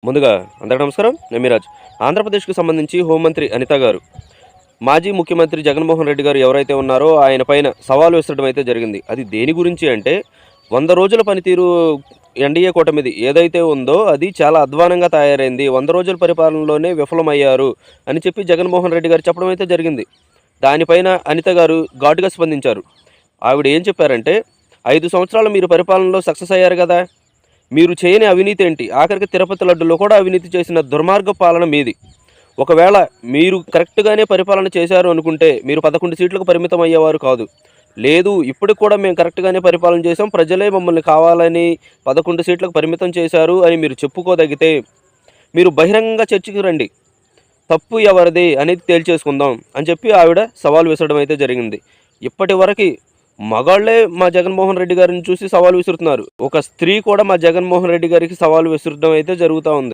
ముందుగా అందరికీ నమస్కారం. నేను మీరాజ్. ఆంధ్రప్రదేశ్కు సంబంధించి హోంమంత్రి అనిత గారు మాజీ ముఖ్యమంత్రి జగన్మోహన్ రెడ్డి గారు ఎవరైతే ఉన్నారో ఆయన పైన సవాలు విసరడం అయితే జరిగింది. అది దేని గురించి అంటే 100 రోజుల పనితీరు ఎన్డీఏ కూటమిది ఏదైతే ఉందో అది చాలా అధ్వానంగా తయారైంది, 100 రోజుల పరిపాలనలోనే విఫలమయ్యారు అని చెప్పి జగన్మోహన్ రెడ్డి గారు చెప్పడం అయితే జరిగింది. దానిపైన అనిత గారు ఘాటుగా స్పందించారు. ఆవిడ ఏం చెప్పారంటే, 5 సంవత్సరాలు మీరు పరిపాలనలో సక్సెస్ అయ్యారు కదా, మీరు చేయని అవినీతి ఏంటి? ఆఖరికి తిరుపతి లడ్డులో కూడా అవినీతి చేసిన దుర్మార్గ పాలన మీది. ఒకవేళ మీరు కరెక్ట్గానే పరిపాలన చేశారు అనుకుంటే మీరు 11 సీట్లకు పరిమితం అయ్యేవారు కాదు. లేదు, ఇప్పటికి కూడా మేము కరెక్ట్గానే పరిపాలన చేసాం, ప్రజలే మమ్మల్ని కావాలని 11 సీట్లకు పరిమితం చేశారు అని మీరు చెప్పుకోదగితే మీరు బహిరంగంగా చర్చకు రండి, తప్పు ఎవరిది అనేది తేల్చేసుకుందాం అని చెప్పి ఆవిడ సవాల్ విసరడం అయితే జరిగింది. ఇప్పటి వరకు మగాళ్లే మా జగన్మోహన్ రెడ్డి గారిని చూసి సవాల్ విసురుతున్నారు. ఒక స్త్రీ కూడా మా జగన్మోహన్ రెడ్డి గారికి సవాల్ విసరడం అయితే జరుగుతూ ఉంది.